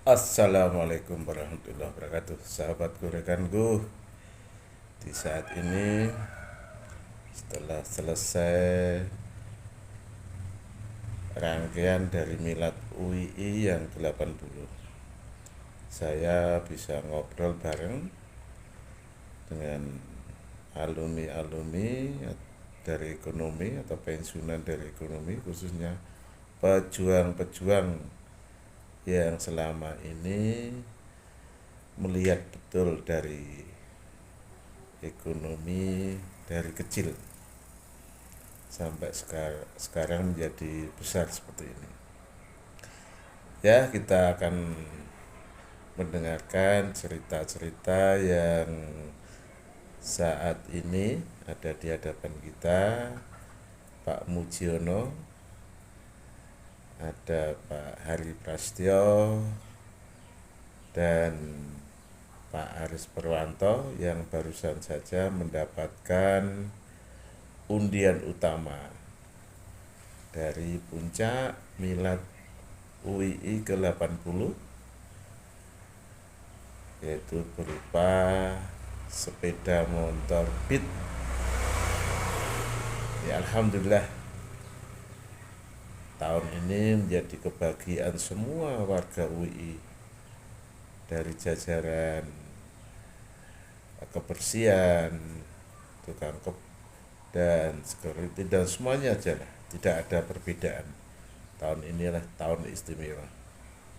Assalamualaikum warahmatullahi wabarakatuh. Sahabatku, rekanku, di saat ini setelah selesai rangkaian dari Milad UII yang 80, saya bisa ngobrol bareng dengan alumni-alumni dari ekonomi atau pensiunan dari ekonomi, khususnya pejuang-pejuang yang selama ini melihat betul dari ekonomi dari kecil sampai sekarang menjadi besar seperti ini. Ya, kita akan mendengarkan cerita-cerita yang saat ini ada di hadapan kita. Pak Mujiono, ada Pak Hari Prasetyo, dan Pak Aris Purwanto yang barusan saja mendapatkan undian utama dari puncak Milad UII ke-80, yaitu berupa sepeda motor Beat. Ya, alhamdulillah, tahun ini menjadi kebahagiaan semua warga UII, dari jajaran kebersihan, tukang dan security dan semuanya aja lah, tidak ada perbedaan. Tahun inilah tahun istimewa.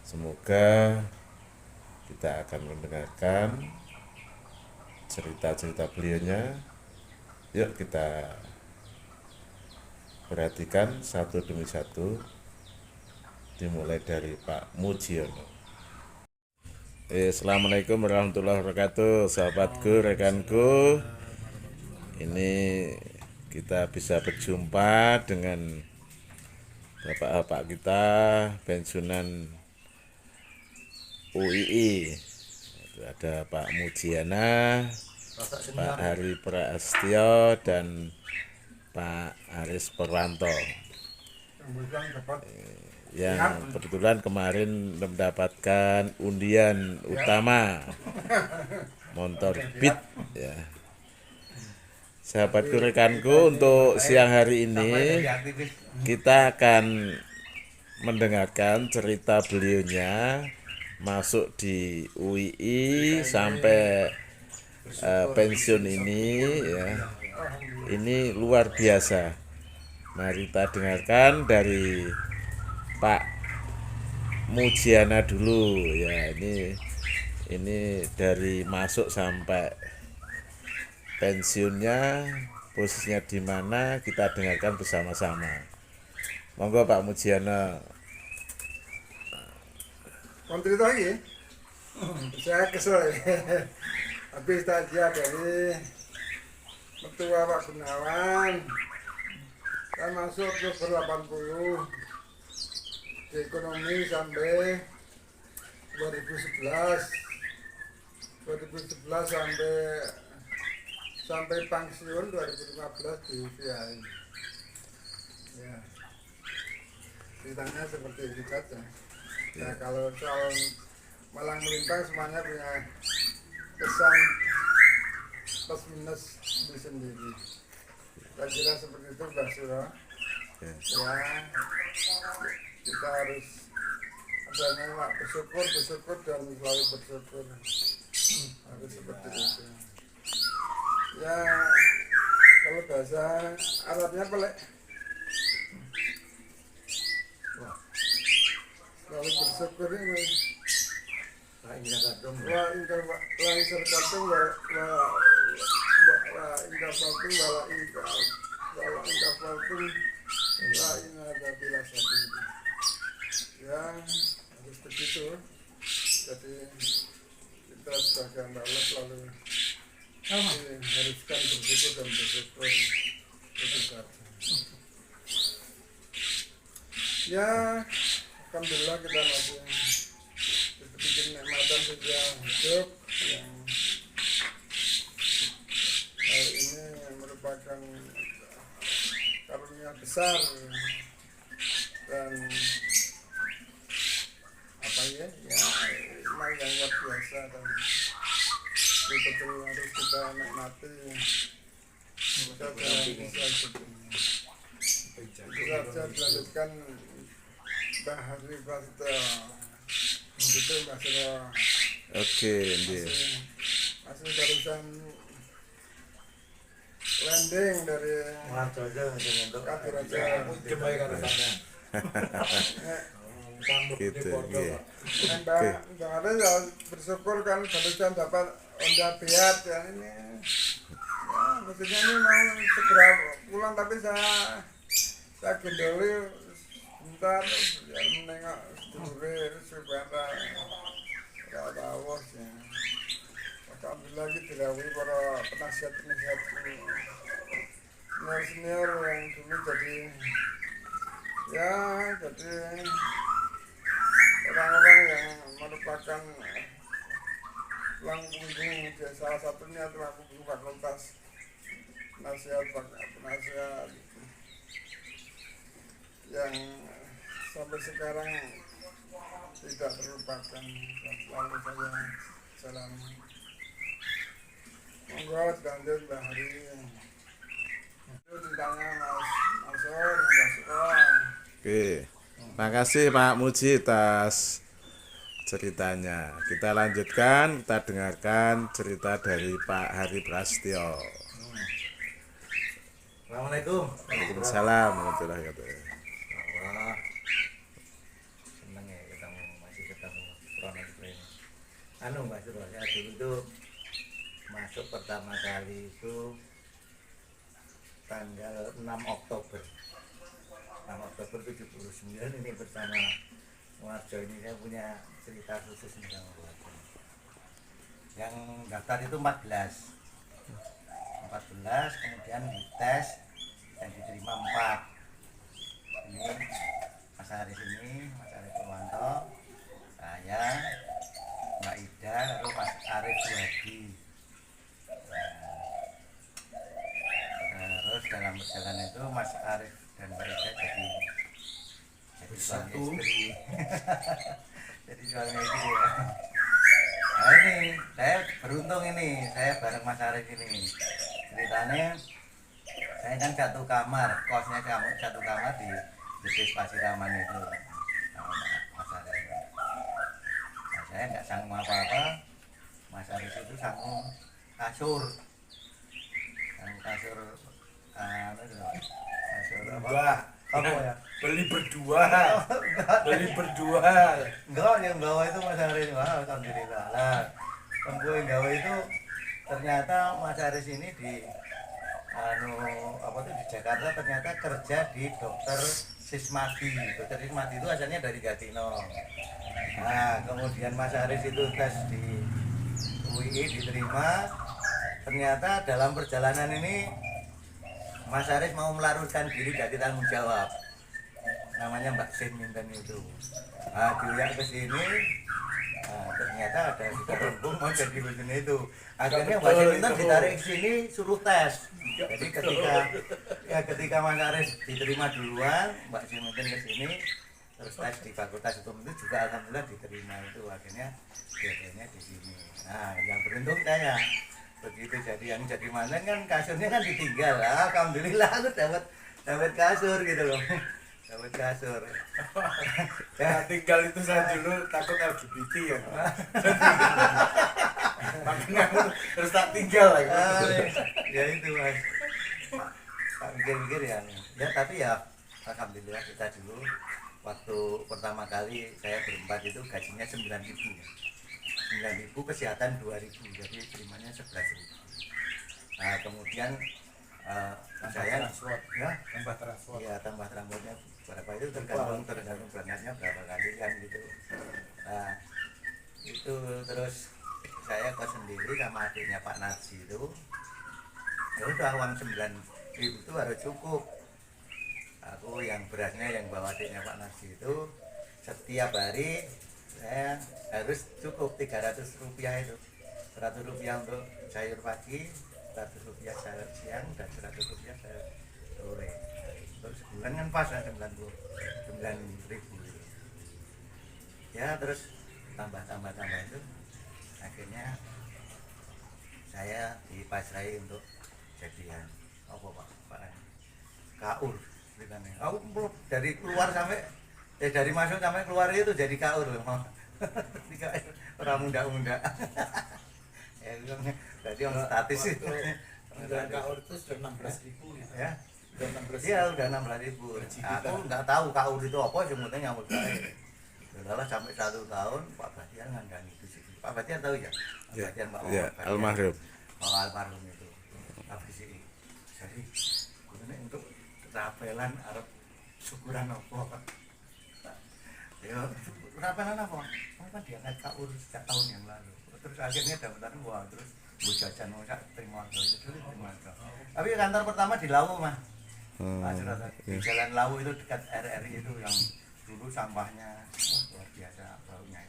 Semoga kita akan mendengarkan cerita-cerita beliaunya. Yuk kita perhatikan satu demi satu, dimulai dari Pak Mujiono. Assalamualaikum warahmatullahi wabarakatuh, sahabatku, rekanku. Ini kita bisa berjumpa dengan bapak-bapak kita pensiunan UII. Ada Pak Mujiana, Pak Hari Prasetyo, dan Pak Aris Purwanto yang kebetulan kemarin mendapatkan undian utama motor Beat, ya. Sahabatku, rekanku, untuk siang hari ini kita akan mendengarkan cerita beliaunya masuk di UII sampai pensiun ini, ya. Ini luar biasa. Mari kita dengarkan dari Pak Mujiana dulu, ya. Ini dari masuk sampai pensiunnya, posisinya di mana, kita dengarkan bersama-sama. Monggo Pak Mujiana. Menteri lagi, saya kesel ya. Habis takziah dari mertua Pak Gunawan, saya masuk ke 80 di ekonomi sampai 2011 sampai pensiun 2015 di VI. Ya, ceritanya seperti itu saja. Nah, kalau soal malang melintang semuanya punya kesan plus minus sendiri. Saya kira seperti itu, Mbak Suro. Ya, kita harus adanya bersyukur dan selalu bersyukur. Harus seperti itu. Ya, kalau bahasa Arabnya pelek. Selalu bersyukur ini. Ya, harus begitu. Jadi kita sebagai hamba Allah selalu haruskan bersyukur dan bersyukur. Itu saja. Ya, alhamdulillah kita masih bikin nikmatan saja hidup yang hari ini merupakan karunia besar dan apa ya nikmat yang luar biasa dan betul harus kita nikmati. Kita jangan bisa hidup ini. Itu saja dilanjutkan Mbah Hari Prasetyo. Itu Mbah Sero. Oke, nggih. Masih barusan landing dari Kadiraja. Jembai karo sampean. Sambut Gitu, di foto, nggih. Pak. Mbak ada ya bersyukur kan barusan dapat Honda Fiat ya ini. Ya, maksudnya ini mau segera pulang tapi saya gendoli sebentar ya menengok sedulure supaya ya tahu ya. Alhamdulillah kita dilawi para penasihat-penasihat senior yang dulu jadi orang-orang yang merupakan tulang punggung salah satunya tulang punggung fakultas penasihat yang sampai sekarang tidak terlupakan dan selalu saya jalani. Monggo lanjut Mbak Hari. Itu tentangnya Mas Sur, Mbak Suko. Oke. Makasih Pak Muji atas ceritanya. Kita lanjutkan, kita dengarkan cerita dari Pak Hari Prasetyo. Assalamualaikum. Waalaikumsalam warahmatullahi wabarakatuh. Wah, seneng ya masih ketemu Kronos ini. Mbak Suro, saya dulu itu masuk pertama kali itu tanggal 6 Oktober 79 ini bersama Warjo ini saya punya cerita khusus tentang Warjo. Yang daftar itu 14 kemudian dites dan diterima 4. Ini Mas Aris Purwanto, saya, Mbak Ida, lalu Mas Arif Wadi. Terus dalam perjalanan itu Mas Arif dan Mbak Ida jadi suami istri. Jadi suami istri ya. Nah ini saya beruntung ini, saya bareng Mas Arif ini. Ceritanya saya kan satu kamar, kosnya satu kamar di Desa Pasiraman itu sama Mas Arif. Nah, saya nggak sanggup apa-apa, Mas Arif itu sanggup kasur kasur apa ya? Beli berdua Enggak, yang bawa itu Mas Aris. Wah, alhamdulillah lah. Yang bawa itu ternyata Mas Aris ini di di Jakarta ternyata kerja di dokter Sismadi. Dokter Sismadi itu asalnya dari Gatino. Nah, kemudian Mas Aris itu tes di UI diterima. Ternyata dalam perjalanan ini Mas Aris mau melarutkan diri jadi tanggung jawab. Namanya Mbak Sin Minten itu. Nah, dilihat ke sini, ternyata ada sudah rombong mau jadi begini itu. Akhirnya Mbak Sin Minten ditarik ke sini suruh tes. Jadi ketika Mas Aris diterima duluan, Mbak Sin Minten ke sini terus tes di Fakultas Hukum itu juga alhamdulillah diterima itu. Akhirnya di sini. Nah, yang beruntung saya. Begitu jadi yang jadi mantan kan kasurnya kan ditinggal lah, alhamdulillah aku dapat kasur gitu loh, dapat kasur. ya tinggal itu saya dulu takut LGBT ya makanya aku terus tak tinggal lagi. Ya itu Mas, pikir-pikir ya tapi ya alhamdulillah kita dulu waktu pertama kali saya berempat itu gajinya 9.000, kesehatan 2.000, jadi terimanya 11.000. Nah kemudian saya tambah transport ya tambah transportnya berapa itu tergantung berangkatnya berapa kali kan gitu. Nah itu terus saya kos sendiri sama adiknya Pak Narji itu. Ya udah uang 9.000 itu harus cukup. Aku yang berasnya yang bawa adiknya Pak Narji itu setiap hari saya harus cukup 300 rupiah itu, 100 rupiah untuk sayur pagi, 100 rupiah sayur siang, dan 100 rupiah sayur sore. Terus sebulan kan pas ya 9.000. Ya terus tambah itu akhirnya saya dipasrai untuk jadian apa Pak kaur ceritanya. Aku dari keluar sampai dari masuk sampai keluar itu jadi kaur loh. Orang muda-muda. Ya itu berarti orang statis sih. Dan kaur itu sudah 16.000 Ya. Sudah 16.000. Iya udah 16.000. Aku nggak tahu kaur itu apa, semuanya nyambut saya. Setelah sampai 1 tahun Pak Batian ngandani itu sih. Pak Batian tahu ya? Pak Ya, Batian Pak ya, Batian. almarhum. Almarhum itu. Tapi sih jadi ini untuk rapelan Arab syukuran apa? Ya, rapelan apa? Apa diangkat kaur sejak tahun yang lalu. Terus akhirnya daftar wah terus gue jajan mau terima itu terima. Tapi kantor pertama di Lawu mah. Di Jalan Lawu itu dekat RRI itu yang dulu sampahnya luar biasa baunya.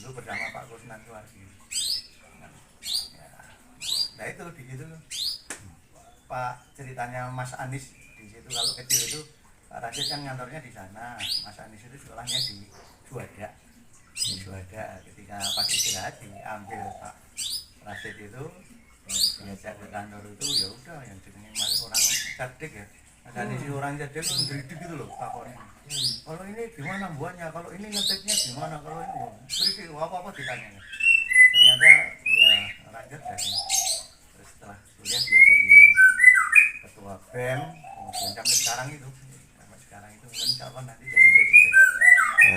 Dulu bersama Pak Kusnan Suwardi. Nah itu di situ Pak ceritanya Mas Anis di situ kalau kecil itu Pak Rasid kan ngantornya di sana. Mas Anis itu sekolahnya di Juanda. Di Juanda ketika pas istirahat diambil Pak Rasid itu diajak ke kantor itu ya udah yang jenenge orang cerdik ya. Mas Anis itu orang cerdik itu ngeridik gitu loh takonnya. Kalau ini gimana buahnya? Kalau ini ngeteknya gimana? Kalau ini berisi apa-apa ditanya. Ternyata ya lanjut dari terus setelah kuliah dia jadi ketua BEM kemudian sampai sekarang itu mungkin calon nanti jadi presiden.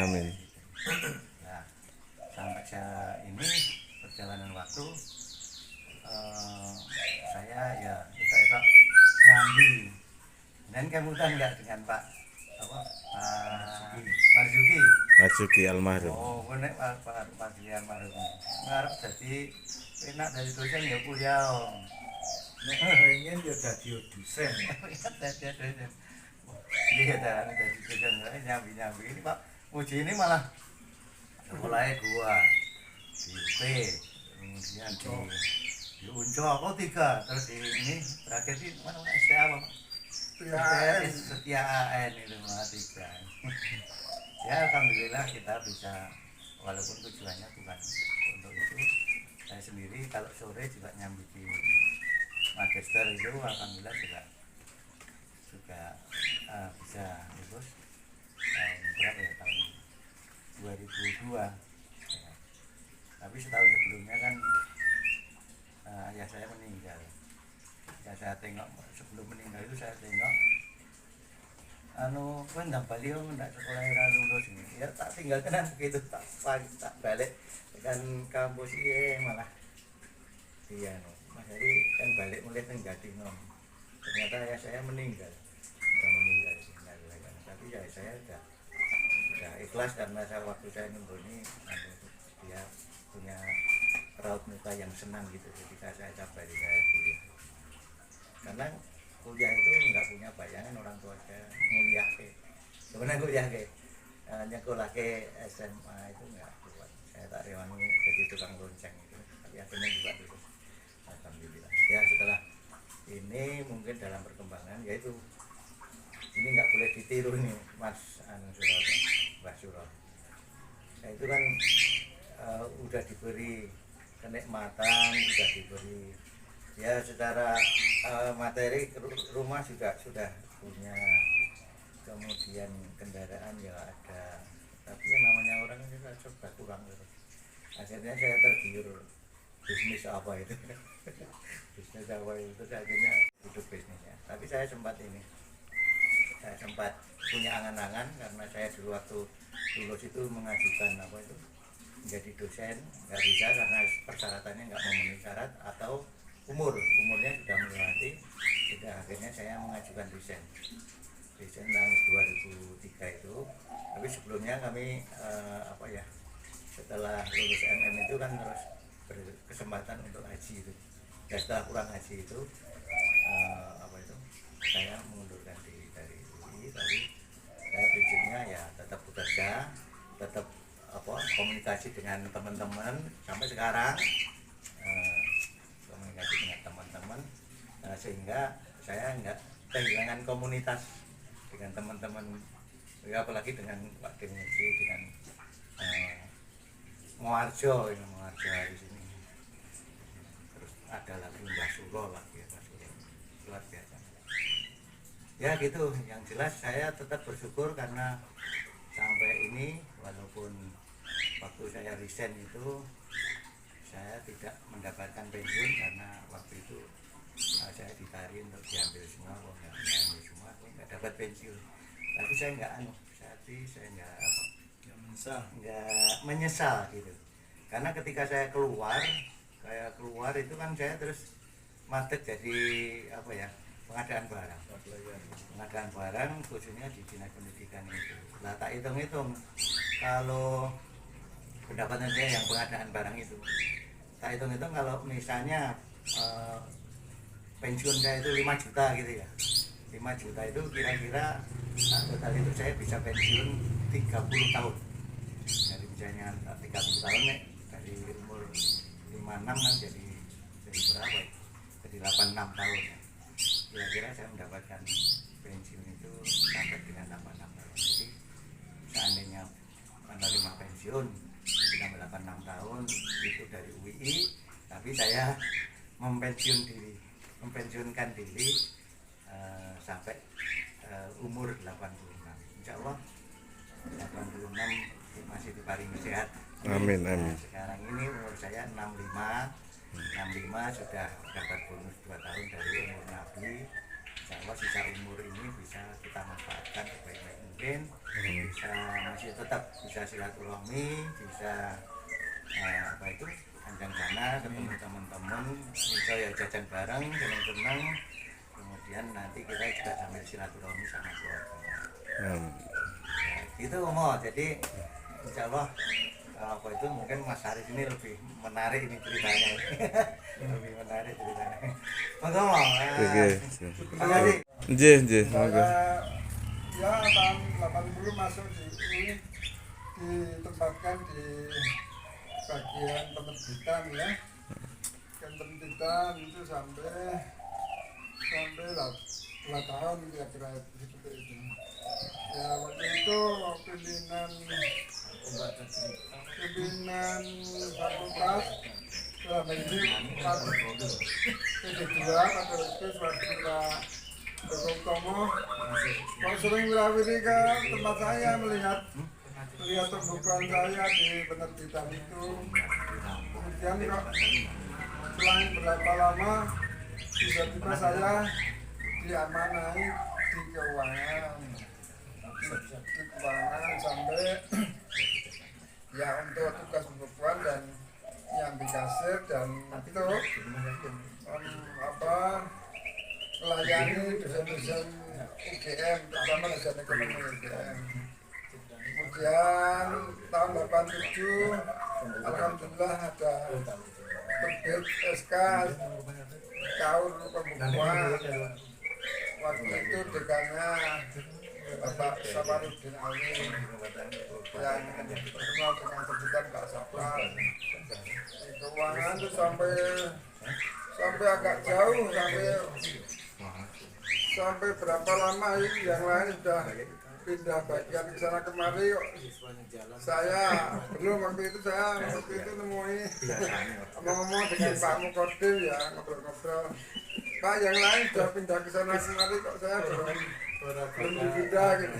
Amin. Nah sampai saya ini perjalanan waktu saya ya kita nyambi dan kemudian enggak dengan Pak Marzuki. Marzuki almarhum. Oh, nek Pak Marzuki almarhum. Ngarep dadi enak dari dosen ya kuliah. Nek pengen ya dadi dosen. Iya, dari dosen nyambi-nyambi ini Pak Muji ini malah mulai gua di UP, kemudian di Uncok, 3, terus di ini terakhir di mana STA apa? Setia AN itu mah 3. Ya alhamdulillah kita bisa walaupun tujuannya bukan untuk itu. Saya sendiri kalau sore juga nyambi di magister itu alhamdulillah juga bisa lulus tahun berapa ya tahun 2002 ya. Tapi setahun sebelumnya kan ayah saya meninggal. Ya saya tengok sebelum meninggal itu saya tengok kowe ndang bali ndak sekolah era lulus ini. Ya tak tinggalkan begitu tak balik dengan kampus malah iya Mas Heri kan balik mulai Tenggatino. Ternyata ayah saya meninggal. Tapi ya saya sudah ikhlas karena waktu saya nunggu ini dia punya raut muka yang senang gitu ketika saya cabari saya kuliah. Karena kuliah itu nggak punya bayangan orang tua saya kuliah sebenarnya kuliah nyekolah ke SMA itu nggak kuat. Saya tak rewangi jadi tukang lonceng itu tapi akhirnya juga lulus alhamdulillah. Ya setelah ini mungkin dalam perkembangan yaitu ini nggak boleh ditiru nih Mas Mbah Suro. Saya itu kan udah diberi kenikmatan, sudah diberi ya secara materi rumah juga sudah punya, kemudian kendaraan ya ada, tapi yang namanya orang juga serba kurang gitu. Akhirnya saya tergiur bisnis apa itu bisnis apa itu akhirnya hidup bisnisnya. Tapi saya sempat punya angan-angan karena saya dulu waktu lulus itu mengajukan apa itu menjadi dosen, nggak bisa karena persyaratannya nggak memenuhi syarat atau umurnya sudah melewati. Sudah akhirnya saya mengajukan desain tahun 2003 itu. Tapi sebelumnya kami setelah lulus MM itu kan terus berkesempatan untuk haji itu. Dan setelah pulang haji itu saya mengundurkan diri dari UI, tapi saya prinsipnya ya tetap bekerja, tetap komunikasi dengan teman-teman sampai sekarang, komunikasi dengan teman-teman sehingga saya nggak kehilangan komunitas dengan teman-teman ya, apalagi dengan Pak Demuji, dengan Moarjo di sini. Terus ada lagi Mbah Sulo lagi, Mbah Sulo luar biasa. Ya gitu, yang jelas saya tetap bersyukur karena sampai ini walaupun waktu saya resign itu saya tidak mendapatkan pensiun karena waktu itu saya ditarik untuk diambil semua, kok nggak diambil semua, kok nggak dapat pensiun. Tapi saya nggak saya nggak menyesal gitu. Karena ketika saya keluar itu kan saya terus masuk jadi apa ya, pengadaan barang khususnya di dinas pendidikan itu. Lah tak hitung-hitung kalau pendapatan saya yang pengadaan barang itu, tak hitung-hitung kalau misalnya pensiun saya itu 5 juta gitu ya, 5 juta itu kira-kira total itu saya bisa pensiun 30 tahun. Dari misalnya 30 tahun nih, dari umur 56 kan jadi berapa ya? Jadi 86 tahun ya. Kira-kira saya mendapatkan pensiun itu sampai dengan 86 tahun. Jadi seandainya menerima pensiun selama 86 tahun itu dari UII, tapi saya mempensiunkan diri sampai umur 86. Insya Allah 86 masih diparingi sehat. Amin. Nah, sekarang ini umur saya 65 sudah dapat bonus 2 tahun dari umur Nabi. Insya Allah sisa umur ini bisa kita manfaatkan sebaik-baik mungkin, bisa masih tetap bisa silaturahmi, bisa apa itu panjang sana ketemu teman-teman, bisa ya jajan bareng, seneng-seneng, kemudian nanti kita juga sambil silaturahmi sama keluarga. Gitu mau jadi insya Allah apa itu mungkin Mas Haris ini lebih menarik ini ceritanya. Lebih menarik ceritanya. Monggo mau. Oke. Makasih. Nggih, monggo. Saya ya tahun 80 masuk di ini, ditempatkan di bagian penerbitan ya. Penerbitan itu sampai 2 tahun kira-kira seperti itu. Ya waktu itu pimpinan fakultas dalam ini PD2 Fakultas Wadira Dr. Tomo kok sering wirawiri ke tempat saya melihat pembukuan saya di penerbitan itu. Kemudian kok selang berapa lama tiba-tiba saya diamanai di keuangan sampai ya untuk tugas pembukuan dan yang di kasir dan itu melayani dosen-dosen UGM, terutama dosen ekonomi UGM. Kemudian tahun 87 alhamdulillah ada terbit SK kaur pembukuan. Waktu itu dekannya Bapak Saparudin Ali yang terkenal dengan sebutan Pak Sapar. Keuangan itu sampai agak jauh, sampai berapa lama ini yang lain sudah pindah bagian ke sana kemari kok. Saya belum waktu itu nemui ngomong dengan Pak Mukodim ya, ngobrol-ngobrol. Pak yang lain sudah pindah ke sana kemari kok saya belum dipindah gitu.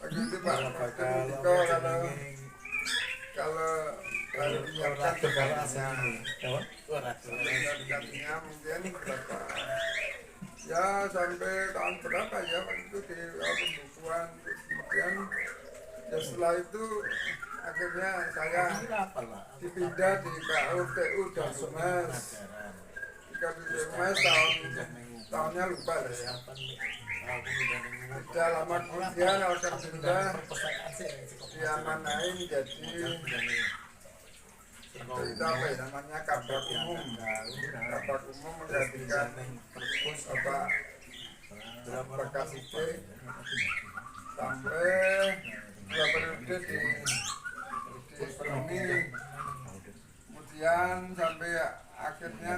Waktu itu Pak Mukodim kalau menyiapkan dekatnya mungkin berapa ya sampai tahun berapa ya waktu itu di pembukuan. Kemudian ya setelah itu akhirnya saya dipindah di KUTU dan Sumes. Tahunnya lupa ya. Sudah lama kemudian alhamdulillah diamanain jadi itu apa ya namanya Kabak Umum menggantikan Bapak bekas itu sampai 2 periode di ekonomi. Kemudian sampai akhirnya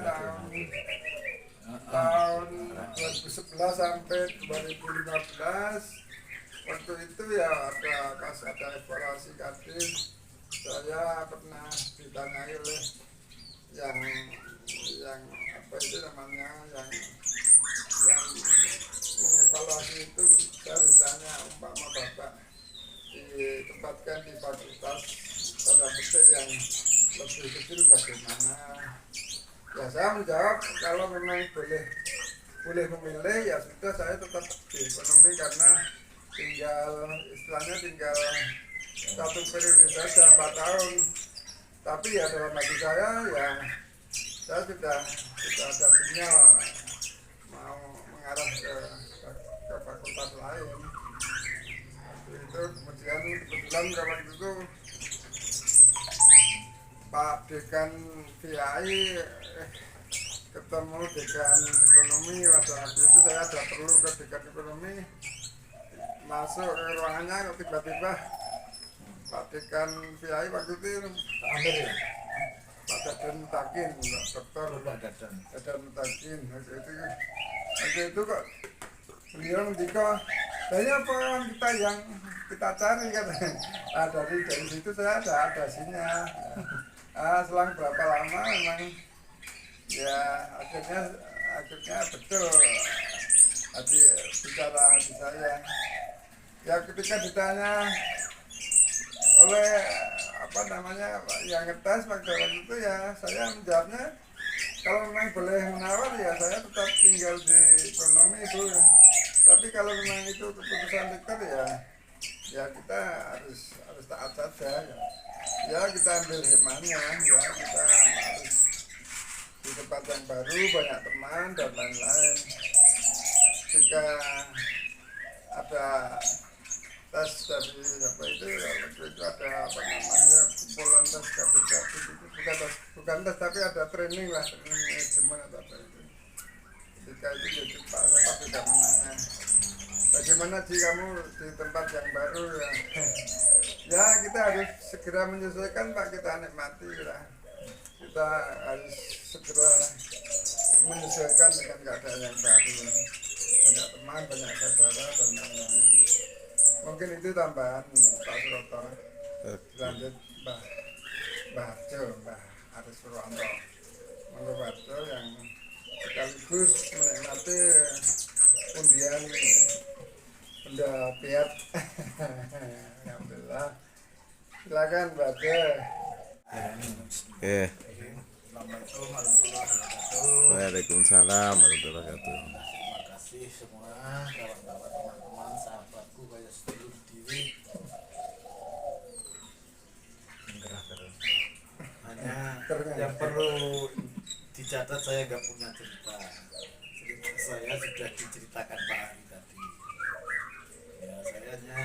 tahun 2011 sampai 2015 waktu itu ya ada evaluasi kadis saya pernah ditanyai oleh yang apa itu namanya yang mengevaluasi itu, saya ditanya umpama bapak ditempatkan di fakultas tanda petik yang lebih kecil bagaimana, ya saya menjawab kalau memang boleh memilih ya sudah, saya tetap di ekonomi karena tinggal satu periode saja 4 tahun. Tapi ya dalam hati saya ya saya sudah ada sinyal mau mengarah ke fakultas lain. Itu kemudian kebetulan kawan itu Pak Dekan VAI ketemu Dekan Ekonomi. Pada waktu itu saya ada perlu ke Dekan Ekonomi, masuk ke ruangannya tiba-tiba Pak Dekan VAI waktu itu Amir ya? Pak Dadan Mutakin, Dokter Dadan Mutakin. Waktu itu kok beliau ngendika, banyak apa kita yang kita cari kan. Nah, dari situ saya ada sinyal. Selang berapa lama memang ya akhirnya betul bicara hati saya. Ya ketika ditanya oleh apa namanya yang ngetes waktu itu, ya saya menjawabnya kalau memang boleh menawar ya saya tetap tinggal di ekonomi itu. Tapi kalau memang itu keputusan rektor ya kita harus taat saja ya kita ambil hikmahnya, ya kita harus di tempat yang baru, banyak teman dan lain-lain. Jika ada tes dari apa itu, waktu itu ada apa namanya kumpulan tes KPK itu, bukan tes tapi ada training lah, training manajemen atau apa itu. Ketika itu jadi Pak saya tidak menanya bagaimana sih kamu di tempat yang baru ya. Ya kita harus segera menyesuaikan Pak, kita nikmati lah, kita harus segera menyesuaikan dengan keadaan yang baru, banyak teman, banyak saudara dan lain-lain. Mungkin itu tambahan Pak Suroto. Lanjut Mbah Harjo, Mbah Aris Purwanto, Mbah Harjo yang sekaligus menikmati undian benda piat. Alhamdulillah. Silakan Mbah Harjo. Assalamualaikum warahmatullahi wabarakatuh. Waalaikumsalam warahmatullahi wabarakatuh. Terima kasih semua kawan-kawan, teman-teman, sahabatku kayak sedulur diri. Menggerah terus. Hanya yang perlu dicatat, saya nggak punya cerita. Cerita saya sudah diceritakan Pak Ari tadi. Ya saya hanya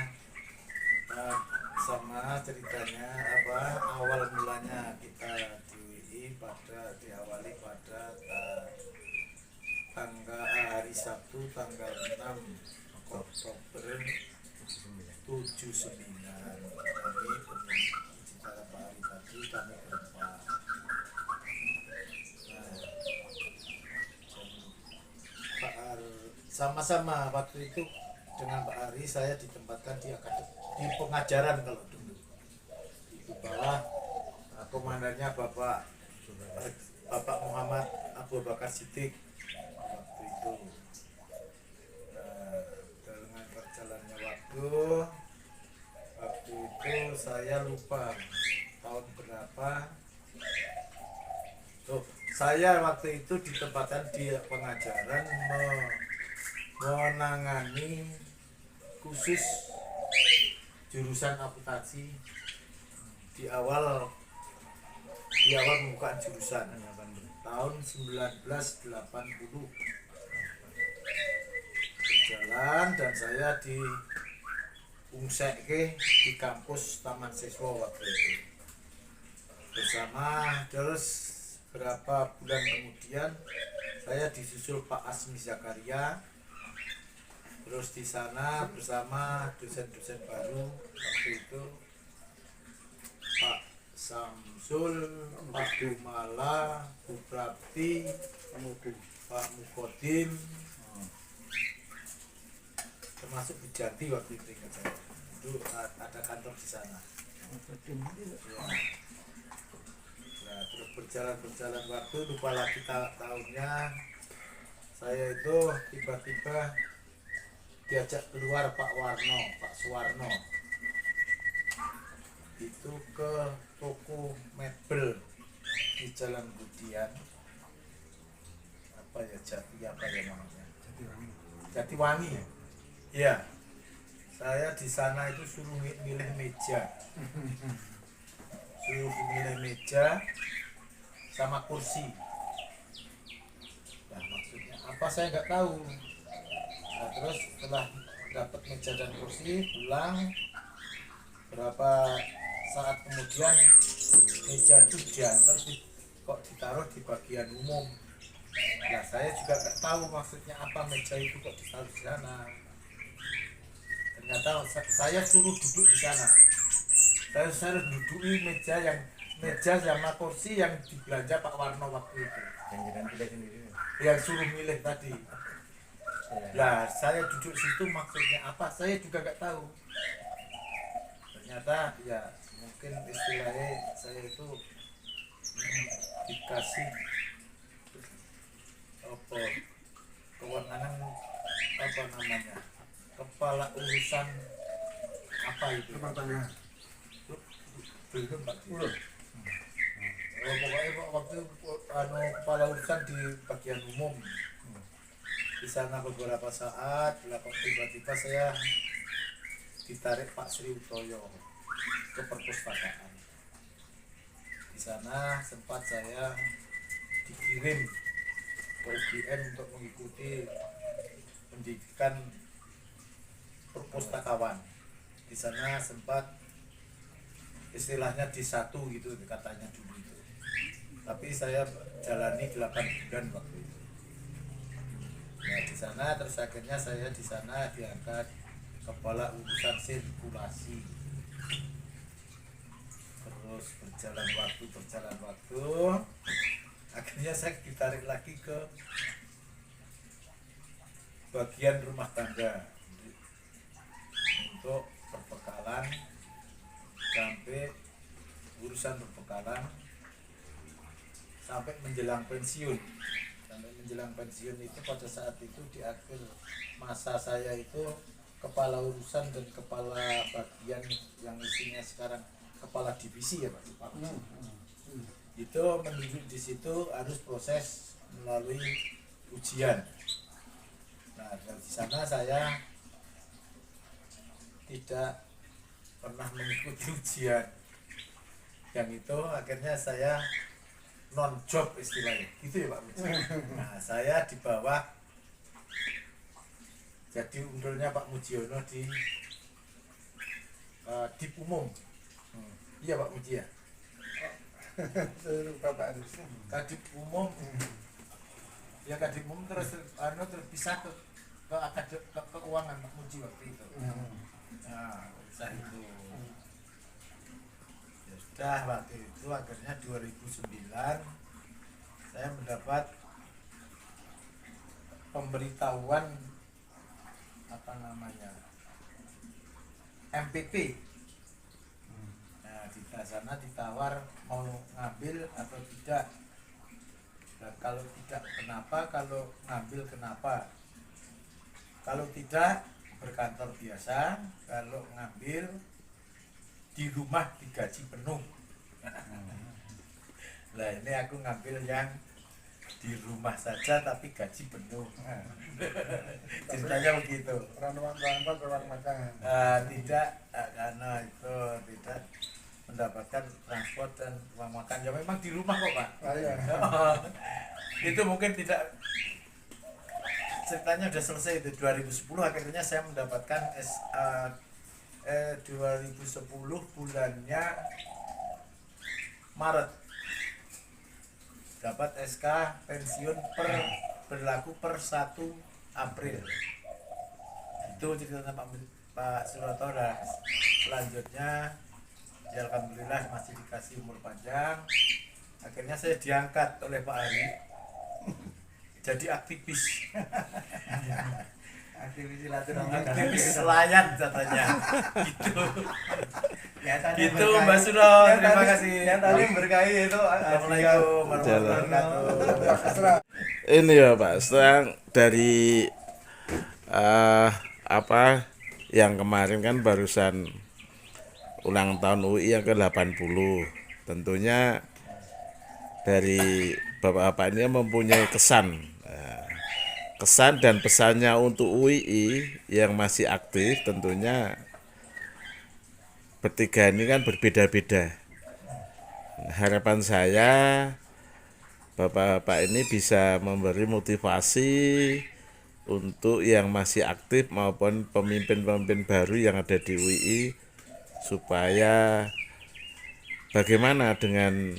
sama ceritanya apa awal mulanya kita diawali pada tanggal hari Sabtu tanggal 6 Oktober 79. Kami bicara Pak Ari tadi, kami berempat. Pak Ari sama-sama waktu itu dengan Pak Ari saya ditempatkan di pengajaran kalau dulu. Di bawah komandannya Bapak Muhammad Abu Bakar Siddiq waktu itu. Nah, dengan berjalannya waktu itu saya lupa tahun berapa. Saya waktu itu ditempatkan di pengajaran menangani khusus jurusan akuntansi di awal pembukaan jurusan tahun 1980 berjalan, dan saya di Ungseke di kampus Taman Siswa waktu itu bersama. Terus berapa bulan kemudian saya disusul Pak Asmi Zakaria, terus di sana bersama dosen-dosen baru waktu itu Pak Samsul, Pak Dumala, Bu Prapti, Pak Mukodim, termasuk Bu Jati waktu itu ingat saya. Itu ada kantor di sana. Nah, terus berjalan waktu, lupa lagi tahunnya. Saya itu tiba-tiba diajak keluar Pak Suwarno itu ke toko mebel di Jalan Budian, apa ya, namanya, Jatiwangi ya. Iya, saya di sana itu suruh milih meja sama kursi. Nah, maksudnya apa saya nggak tahu. Nah, terus setelah dapat meja dan kursi, pulang, berapa saat kemudian meja itu diantar kok ditaruh di bagian umum. Nah, saya juga nggak tahu maksudnya apa meja itu kok ditaruh di sana. Ternyata saya suruh duduk di sana. Saya duduki meja sama kursi yang dibelanja Pak Warno waktu itu. Yang suruh milih tadi. Nah, saya duduk situ maksudnya apa? Saya juga nggak tahu. Ternyata ya mungkin istilahnya saya itu dikasih apa kewenangan, apa namanya, kepala urusan apa itu rumah tangga. belum Pak. Pokoknya waktu kepala urusan di bagian umum. Di sana beberapa saat, tiba-tiba saya ditarik Pak Sri Utoyo ke perpustakaan. Di sana sempat saya dikirim ke UGM untuk mengikuti pendidikan perpustakawan. Di sana sempat istilahnya D1 gitu katanya dulu itu. Tapi saya jalani 8 bulan waktu itu. Nah, di sana terus akhirnya saya di sana diangkat kepala urusan sirkulasi. Terus berjalan waktu, akhirnya saya ditarik lagi ke bagian rumah tangga untuk perbekalan sampai urusan perbekalan sampai menjelang pensiun. Itu pada saat itu di akhir masa saya itu kepala urusan dan kepala bagian yang isinya sekarang kepala divisi ya Pak. Itu menunjuk di situ harus proses melalui ujian. Nah, dari sana saya tidak pernah mengikuti ujian. Yang itu akhirnya saya non job istilahnya gitu ya Pak Muji. Nah, saya di bawah jadi undurnya Pak Mujiono di Dip Umum. Iya Pak Muji ya. Saya lupa Pak Aris. Kadip Umum. Ya Kadip Umum terus terpisah ke keuangan Pak Muji waktu itu. Nah, saya itu. Ya sudah, waktu itu akhirnya 2009 saya mendapat pemberitahuan apa namanya MPP. Nah, di sana ditawar mau ngambil atau tidak. Dan kalau tidak kenapa, kalau ngambil kenapa. Kalau tidak berkantor biasa, kalau ngambil di rumah digaji penuh. Nah, ini aku ngambil yang di rumah saja tapi gaji penuh. Ceritanya begitu. Ranuan makan. Tidak, karena itu tidak mendapatkan transport dan uang makan. Ya memang di rumah kok Pak. Iya. Itu mungkin tidak, ceritanya udah selesai itu 2010 akhirnya saya mendapatkan 2010 bulannya Maret dapat SK pensiun berlaku per 1 April. Itu ceritanya Pak Suroto. Dan selanjutnya ya alhamdulillah masih dikasih umur panjang. Akhirnya saya diangkat oleh Pak Ari jadi aktivis. Aktivis silaturahmi. Aktivis nelayan katanya gitu. Biasanya Gitu berkahi. Mbak Suno, Yang terima tadi- kasih. Yang tadi berkahi itu Assalamualaikum warahmatullahi wabarakatuh. Terserah. Ini ya Pak, sekarang dari apa yang kemarin kan barusan ulang tahun UI yang ke-80. Tentunya dari Bapak-bapak ini mempunyai kesan. Kesan dan pesannya untuk UII yang masih aktif tentunya bertiga ini kan berbeda-beda. Harapan saya Bapak-bapak ini bisa memberi motivasi untuk yang masih aktif maupun pemimpin-pemimpin baru yang ada di UII supaya bagaimana dengan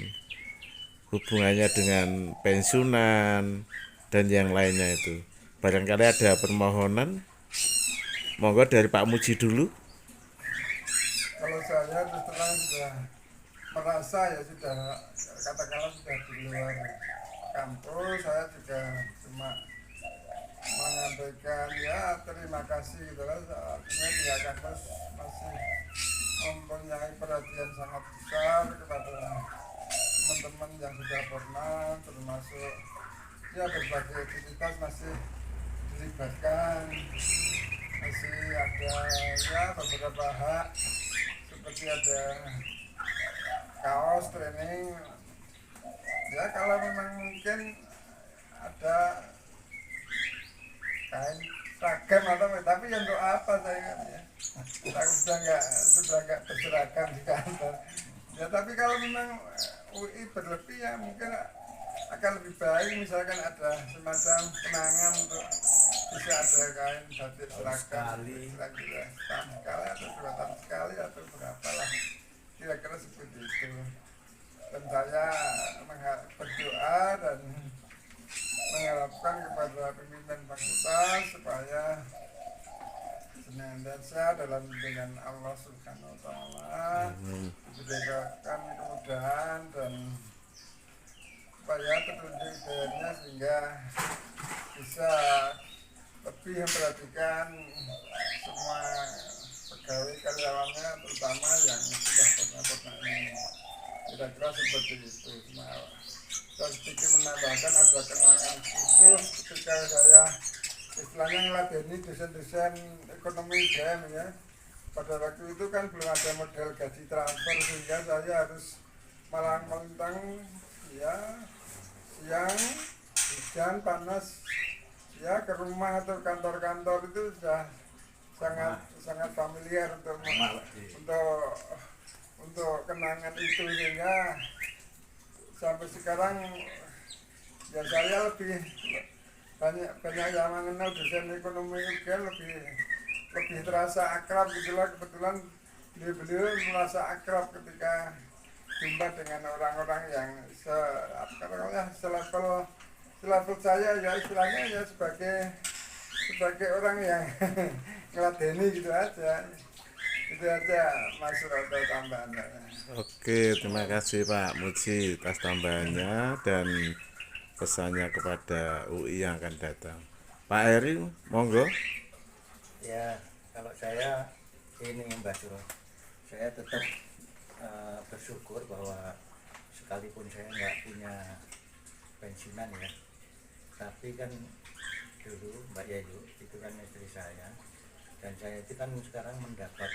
hubungannya dengan pensiunan dan yang lainnya itu. Barangkali ada permohonan, monggo dari Pak Muji dulu. Kalau saya terus terang sudah merasa ya sudah katakanlah sudah di luar kampus, saya juga cuma menyampaikan ya terima kasih gitu lah. Artinya di kampus masih mempunyai perhatian sangat besar kepada teman-teman yang sudah pernah, termasuk ya berbagai aktivitas masih dilibatkan, masih ada ya beberapa hak seperti ada kaos training ya, kalau memang mungkin ada kain seragam atau tapi untuk apa saya kan ya, saya sudah nggak berseragam di kantor ya, tapi kalau memang UI berlebih ya mungkin akan lebih baik misalkan ada semacam kenangan untuk bisa ada kain batik seragam kira-kira setahun sekali atau 2 tahun sekali atau berapa lah, kira-kira seperti itu. Dan saya berdoa dan mengharapkan kepada pimpinan fakultas supaya senantiasa dalam bimbingan Allah Subhanahu wa taala diberikan kemudahan dan supaya petunjuk hidayahnya sehingga bisa lebih memperhatikan semua pegawai karyawannya, terutama yang sudah pernah ini. Kira-kira seperti itu. Nah, saya sedikit menambahkan ada kenangan khusus ketika saya istilahnya ngeladeni desain-desain ekonomi UGM ya. Pada waktu itu kan belum ada model gaji transfer sehingga saya harus malang melintang ya, siang hujan panas ya, ke rumah atau kantor-kantor itu sudah sangat familiar untuk kenangan itu, sehingga sampai sekarang ya saya lebih banyak yang mengenal desain ekonomi UGM, lebih terasa akrab gitulah. Kebetulan beliau merasa akrab ketika jumpa dengan orang-orang yang selevel saya ya, istilahnya ya sebagai orang yang ngeladeni gitu aja. Itu aja Mas Roto tambahannya. Oke, terima kasih Pak Muji atas tambahannya dan pesannya kepada UI yang akan datang. Pak Heri, monggo. Ya, kalau saya ini Mbak Suro, saya tetap bersyukur bahwa sekalipun saya nggak punya pensiunan ya, tapi kan dulu Mbak Yayu itu kan istri saya, dan saya itu kan sekarang mendapat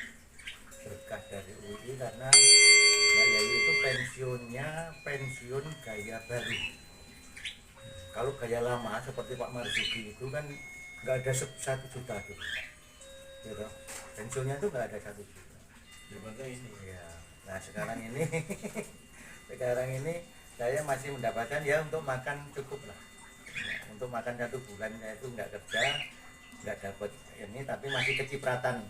berkah dari UI karena Mbak Yayu itu pensiun gaya baru. Kalau gaya lama seperti Pak Marzuki itu kan nggak ada 1 juta tuh, gitu. Pensiunnya tuh nggak ada 1 juta. Ini ya. Nah sekarang ini saya masih mendapatkan ya untuk makan cukup lah. Untuk makan 1 bulan saya itu nggak kerja, nggak dapat ini, tapi masih kecipratan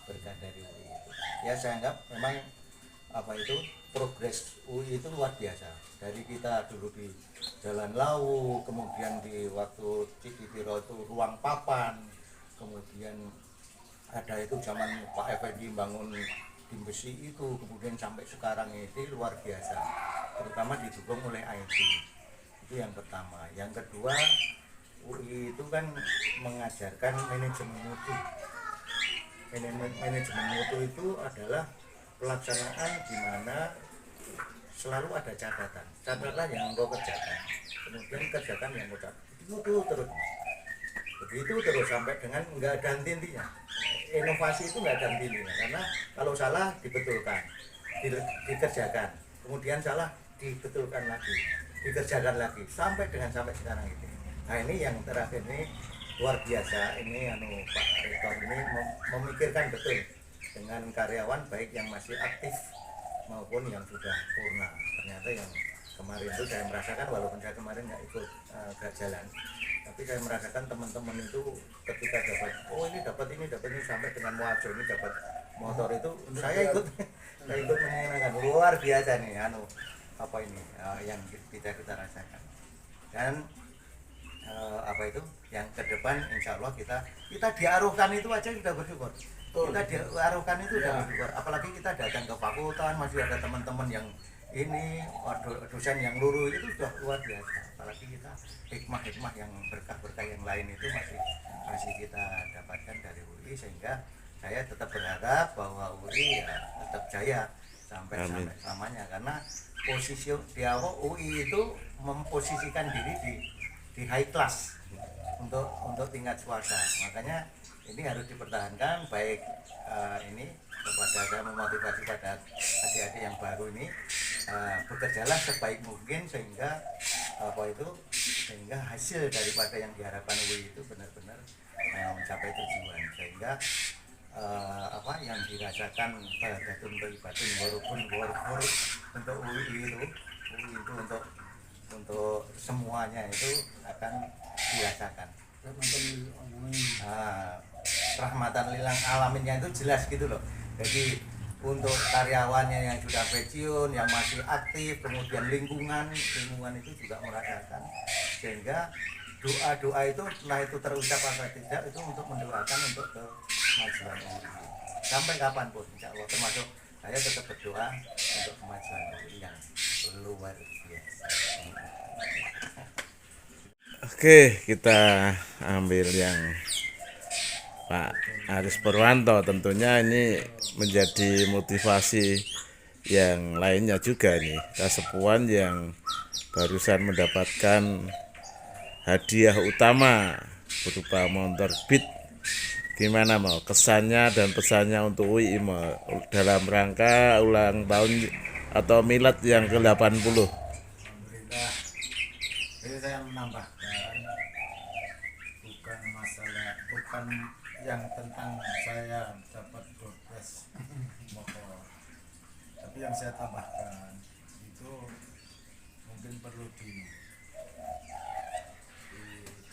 berkah dari UI itu. Ya saya anggap memang progres UI itu luar biasa. Dari kita dulu di Jalan Lawu, kemudian di waktu Cikitiro itu ruang papan, kemudian ada itu zaman Pak Effendi bangun di besi itu, kemudian sampai sekarang ini luar biasa, terutama didukung oleh IT. Itu yang pertama. Yang kedua, UI itu kan mengajarkan manajemen mutu. Manajemen mutu itu adalah pelaksanaan di mana selalu ada catatan yang engkau kerjakan, kemudian kerjakan yang engkau catat, itu terus begitu terus sampai dengan nggak ada henti-hentinya. Inovasi itu nggak ada henti-hentinya, karena kalau salah dibetulkan, dikerjakan, kemudian salah dibetulkan lagi, dikerjakan lagi sampai sekarang itu. Nah ini yang terakhir ini luar biasa, ini Pak Rektor ini memikirkan betul dengan karyawan baik yang masih aktif maupun yang sudah purna. Ternyata yang kemarin itu saya merasakan, walaupun saya kemarin nggak ikut gak jalan, tapi saya merasakan teman-teman itu ketika dapat ini sampai dengan Muarjo ini dapat motor itu, saya ikut menyenangkan, luar biasa nih apa ini yang kita rasakan. Dan apa itu yang ke depan insya Allah kita diaruhkan itu aja sudah bersyukur. Kita diaruhkan itu sudah bersyukur, apalagi kita datang ke fakultas masih ada teman-teman yang ini dosen yang luruh, itu sudah luar biasa. Apalagi kita hikmah yang berkah yang lain itu masih kita dapatkan dari UI, sehingga saya tetap berharap bahwa UI ya tetap jaya sampai selamanya, karena posisi di awal UI itu memposisikan diri di high class untuk tingkat swasta. Makanya ini harus dipertahankan, baik ini kepada saya memotivasi pada adik-adik yang baru ini bekerjalah sebaik mungkin sehingga hasil daripada yang diharapkan UI itu benar-benar mencapai tujuan, sehingga yang dirasakan Bahadatun Thayyibatun walaupun untuk UI itu untuk semuanya itu akan dirasakan. Rahmatan lil alaminnya itu jelas gitu loh. Jadi untuk karyawannya yang sudah pensiun, yang masih aktif, kemudian lingkungan itu juga merasakan, sehingga doa itu entah itu terucap atau tidak, itu untuk mendoakan untuk kemajuan UI sampai kapanpun insya Allah, termasuk saya tetap berdoa untuk kemajuan UI yang luar biasa. Oke, kita ambil yang Pak Aris Purwanto. Tentunya ini menjadi motivasi yang lainnya juga nih, kasepuan yang barusan mendapatkan hadiah utama berupa motor Beat. Gimana mau kesannya dan pesannya untuk UI dalam rangka ulang tahun atau milad yang ke-80? Alhamdulillah, jadi saya menambahkan bukan yang tentang saya dapat 12 motor, tapi yang saya tambahkan itu mungkin perlu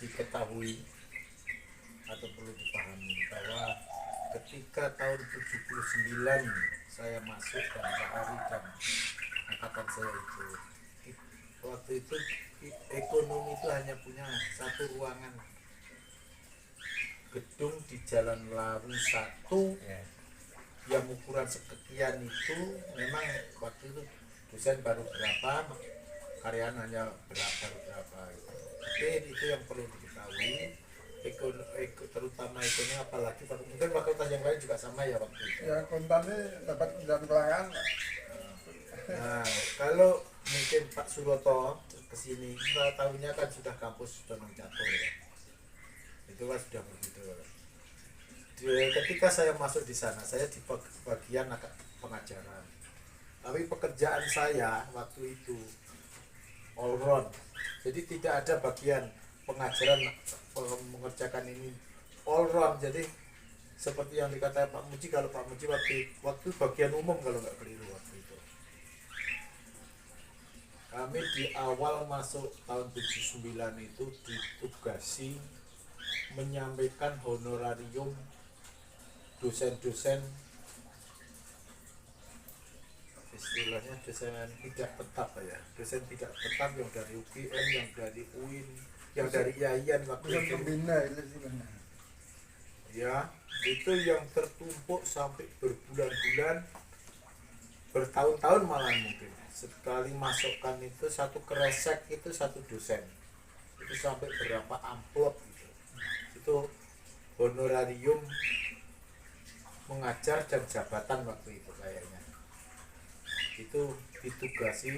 diketahui atau perlu dipahami bahwa ketika tahun 79 saya masuk dan Pak Ari dan angkatan saya itu, waktu itu ekonomi itu hanya punya satu ruangan gedung di Jalan Laru 1 yang ukuran sekian itu. Memang waktu itu dosen baru berapa, karyawan hanya berapa gitu. Tapi itu yang perlu diketahui, terutama ekonomi, apalagi mungkin fakultas yang lain juga sama ya waktu itu. Ya kontannya dapat jam pelanggan. Nah, kalau mungkin Pak Suroto kesini, kita tahunya kan sudah kampus sudah mencatur ya. Itu kan sudah begitu. Ketika saya masuk di sana, saya di bagian pengajaran. Tapi pekerjaan saya waktu itu all round. Jadi tidak ada bagian pengajaran mengerjakan ini all round. Jadi seperti yang dikatakan Pak Muji, kalau Pak Muji waktu bagian umum kalau nggak keliru waktu itu. Kami di awal masuk tahun 79 itu ditugasi menyampaikan honorarium dosen-dosen, istilahnya dosen tidak tetap ya, dosen tidak tetap yang dari UGM, yang dari UIN, yang dari IAIN waktu itu. Pembina itu sebenarnya. Ya, itu yang tertumpuk sampai berbulan-bulan, bertahun-tahun malah mungkin. Sekali masukkan itu satu kresek itu satu dosen. Itu sampai berapa amplop gitu. Itu honorarium mengajar dan jabatan waktu itu kayaknya. itu ditugasi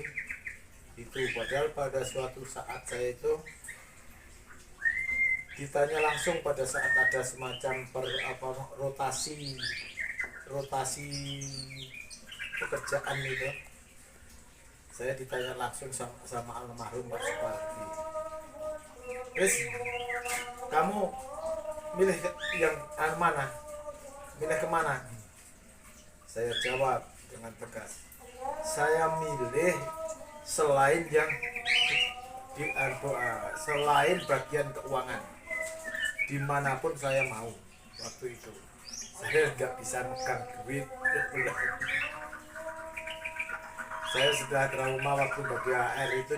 itu, padahal pada suatu saat saya itu ditanya langsung pada saat ada semacam rotasi pekerjaan itu, saya ditanya langsung sama almarhum Pak Supardi, "Chris, kamu milih yang mana? Milih kemana?" Saya jawab dengan tegas, "Saya milih selain yang selain bagian keuangan, dimanapun saya mau." Waktu itu saya nggak bisa megang duit. Saya sudah trauma waktu bagi AR itu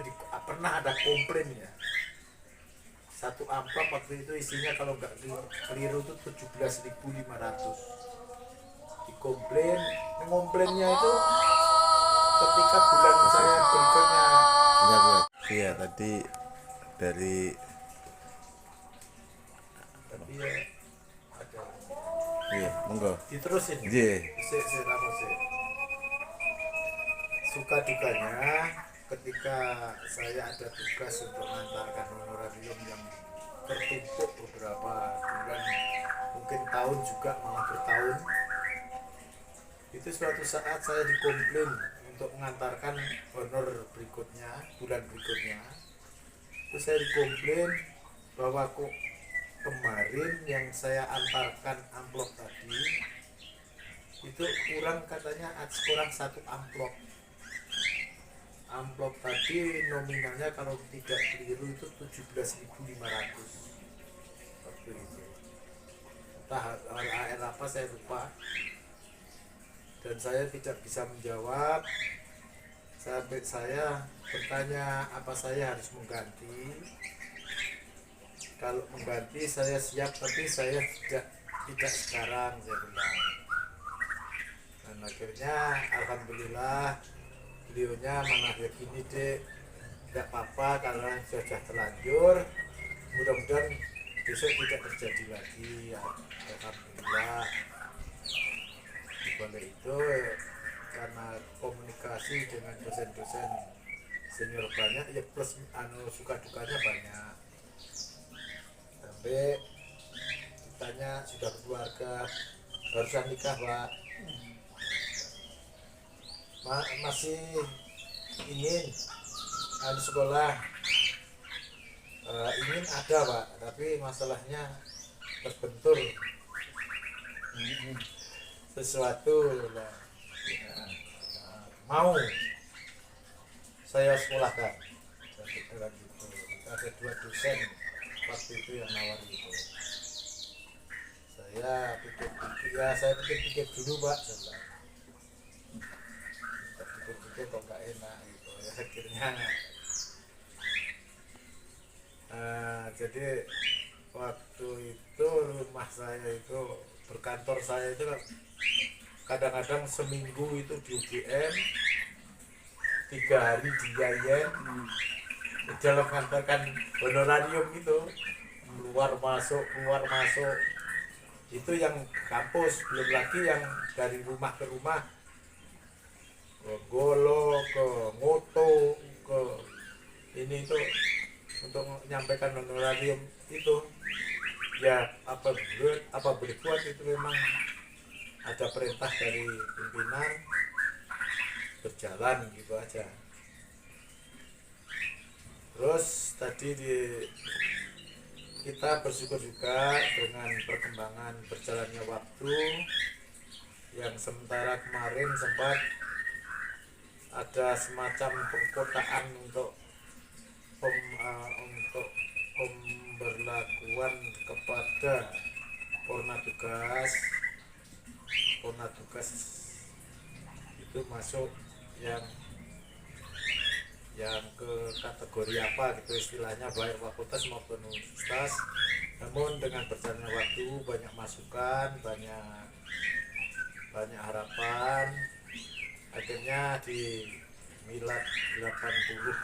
pernah ada komplain ya. Satu amplop waktu itu isinya kalau nggak keliru itu 17.500. Ngomplainnya itu ketika bulan saya berikutnya. Iya, tadi dari Tapi ya ada iya, monggo. diterusin. Iya. Suka dukanya ketika saya ada tugas untuk mengantarkan honorarium yang tertumpuk beberapa bulan, mungkin tahun juga, malah bertahun. Itu suatu saat saya dikomplain untuk mengantarkan honor berikutnya, bulan berikutnya. Itu saya dikomplain bahwa kok kemarin yang saya antarkan amplop tadi itu kurang, katanya kurang satu amplop. Amplop tadi nominalnya kalau tidak keliru itu 17.500 waktu itu. Entah AR apa saya lupa. Dan saya tidak bisa menjawab, sampai saya bertanya apa saya harus mengganti. Kalau mengganti saya siap, tapi saya tidak sekarang, saya bilang. Dan akhirnya alhamdulillah beliaunya mana ya gini dek, tidak apa-apa karena sudah terlanjur, mudah-mudahan besok tidak terjadi lagi ya, alhamdulillah. Oleh itu karena komunikasi dengan dosen-dosen senior banyak ya, plus suka dukanya banyak, sampai ditanya sudah berkeluarga, barusan nikah Pak, masih ingin sekolah, ingin ada Pak, tapi masalahnya terbentur sesuatu lah. Mau saya sekolahkan. Jadi gitu. Ada 2 dosen waktu itu yang nawar itu. Saya pikir-pikir dulu Pak, saya pikir kok nggak enak gitu ya, akhirnya jadi waktu itu rumah saya itu, berkantor saya itu kadang-kadang seminggu itu di UGM, 3 hari di Yayen, dalam mengantarkan honorarium itu, keluar masuk itu yang kampus, belum lagi yang dari rumah ke rumah, ke Golo, ke Ngoto, ke ini itu untuk menyampaikan honorarium itu ya, apa boleh buat, itu memang ada perintah dari pimpinan, berjalan gitu aja. Terus tadi kita bersyukur juga dengan perkembangan berjalannya waktu, yang sementara kemarin sempat ada semacam pengkotaan untuk pemberlakuan kepada purna tugas itu masuk yang ke kategori apa gitu istilahnya, baik fakultas maupun universitas. Namun dengan berjalannya waktu, banyak masukan, banyak harapan, akhirnya di Milad 80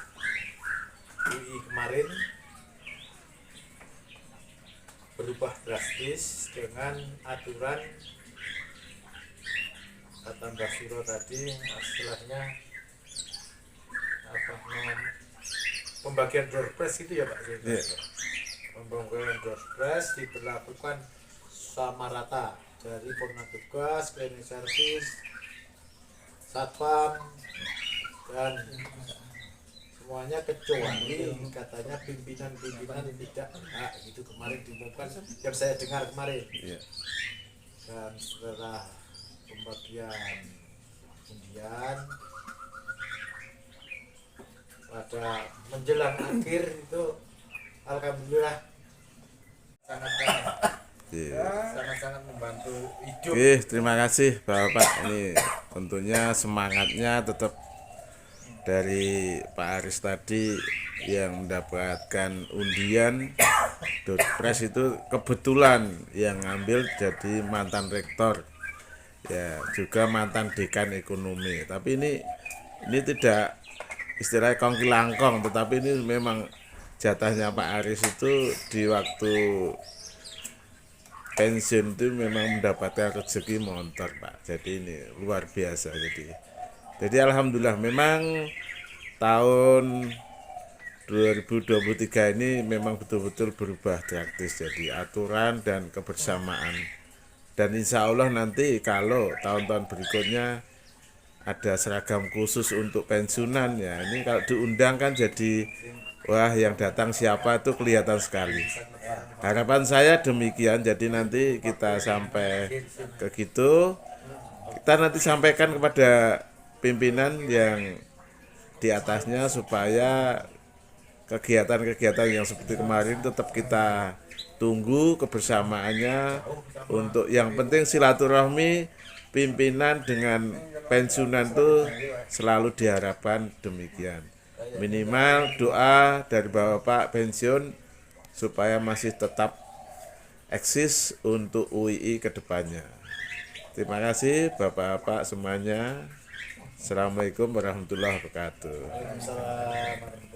UI kemarin berubah drastis dengan aturan kata Mbak Suro tadi, istilahnya pembagian door prize itu ya Pak. Iya. Pembagian door prize diberlakukan sama rata dari purna tugas, cleaning service, satpam, dan semuanya kecuali katanya pimpinan tidak berhak, gitu kemarin diumumkan yang saya dengar kemarin. Iya. Dan setelah pembagian undian pada menjelang akhir itu alhamdulillah Iya. sangat-sangat membantu hidup. Oke, terima kasih Bapak. Ini tentunya semangatnya tetap dari Pak Aris tadi yang mendapatkan undian door prize itu kebetulan yang ngambil jadi mantan rektor, ya juga mantan dekan ekonomi. Tapi ini tidak istilahnya kongki langkong, tetapi ini memang jatahnya Pak Aris itu di waktu pensiun itu memang mendapatkan rezeki motor Pak. Jadi ini luar biasa. Jadi alhamdulillah memang tahun 2023 ini memang betul-betul berubah drastis, jadi aturan dan kebersamaan. Dan insya Allah nanti kalau tahun-tahun berikutnya ada seragam khusus untuk pensiunan, ya ini kalau diundang kan jadi wah yang datang siapa itu kelihatan sekali. Harapan saya demikian, jadi nanti kita sampai ke gitu, kita nanti sampaikan kepada pimpinan yang di atasnya supaya kegiatan-kegiatan yang seperti kemarin tetap kita tunggu kebersamaannya. Untuk yang penting silaturahmi pimpinan dengan pensiunan itu selalu diharapkan demikian. Minimal doa dari Bapak pensiun supaya masih tetap eksis untuk UII ke depannya. Terima kasih Bapak-bapak semuanya. Assalamualaikum warahmatullahi wabarakatuh. Waalaikumsalam.